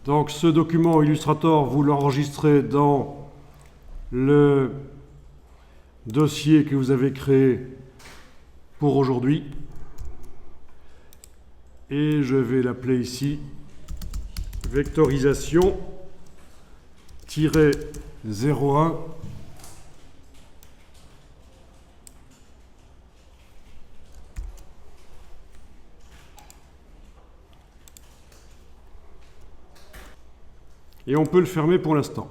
Donc ce document Illustrator, vous l'enregistrez dans le dossier que vous avez créé pour aujourd'hui. Et je vais l'appeler ici vectorisation-01. Et on peut le fermer pour l'instant.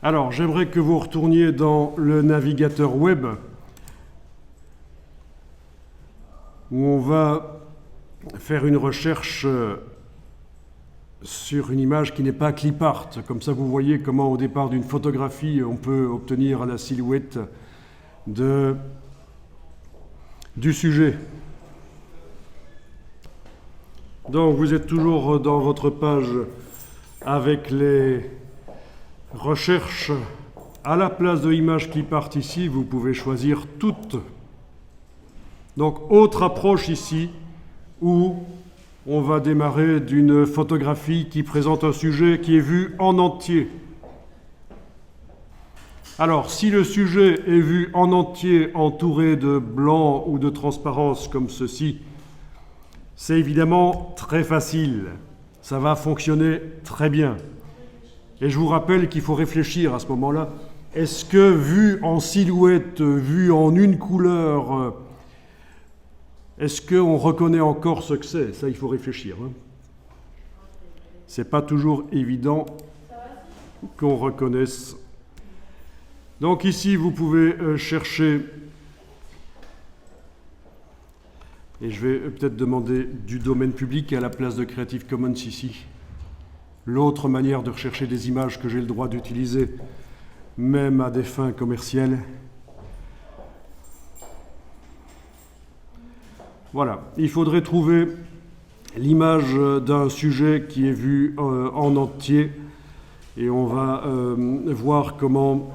Alors, j'aimerais que vous retourniez dans le navigateur web où on va faire une recherche sur une image qui n'est pas clipart. Comme ça, vous voyez comment, au départ d'une photographie, on peut obtenir la silhouette du sujet. Donc, vous êtes toujours dans votre page avec les recherches. À la place de images clipart ici, vous pouvez choisir toutes. Donc, autre approche ici, où on va démarrer d'une photographie qui présente un sujet qui est vu en entier. Alors, si le sujet est vu en entier, entouré de blanc ou de transparence comme ceci, c'est évidemment très facile. Ça va fonctionner très bien. Et je vous rappelle qu'il faut réfléchir à ce moment-là. Est-ce que vu en silhouette, vu en une couleur, est-ce qu'on reconnaît encore ce que c'est? Ça, il faut réfléchir. C'est pas toujours évident qu'on reconnaisse. Donc ici, vous pouvez chercher, et je vais peut-être demander du domaine public à la place de Creative Commons ici. L'autre manière de rechercher des images que j'ai le droit d'utiliser, même à des fins commerciales. Voilà, il faudrait trouver l'image d'un sujet qui est vu en entier, et on va voir comment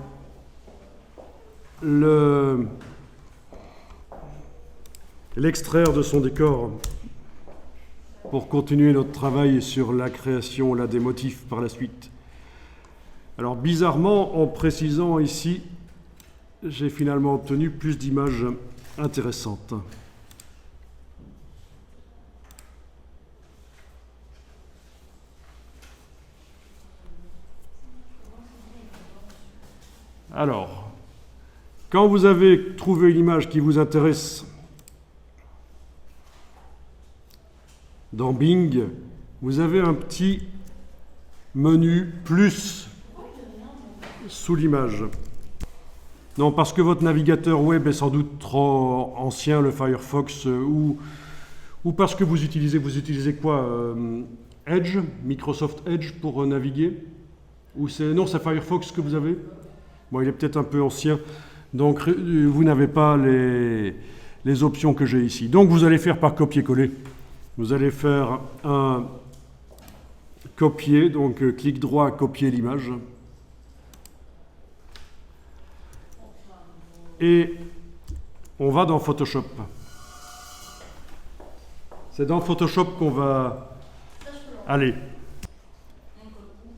l'extraire de son décor pour continuer notre travail sur la création là, des motifs par la suite. Alors bizarrement, en précisant ici, j'ai finalement obtenu plus d'images intéressantes. Alors, quand vous avez trouvé une image qui vous intéresse dans Bing, vous avez un petit menu plus sous l'image. Non, parce que votre navigateur web est sans doute trop ancien, le Firefox, ou parce que vous utilisez quoi Edge, Microsoft Edge pour naviguer? Ou non, c'est Firefox que vous avez? Bon, il est peut-être un peu ancien, donc vous n'avez pas les options que j'ai ici. Donc vous allez faire par copier-coller. Vous allez faire un copier, donc clic droit, copier l'image. Et on va dans Photoshop. C'est dans Photoshop qu'on va aller.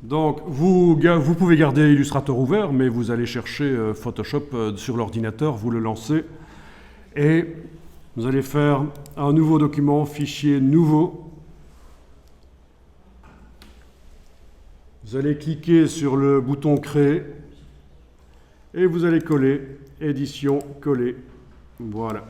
Donc vous pouvez garder Illustrator ouvert, mais vous allez chercher Photoshop sur l'ordinateur, vous le lancez, et vous allez faire un nouveau document, fichier nouveau. Vous allez cliquer sur le bouton créer, et vous allez coller, édition, coller. Voilà.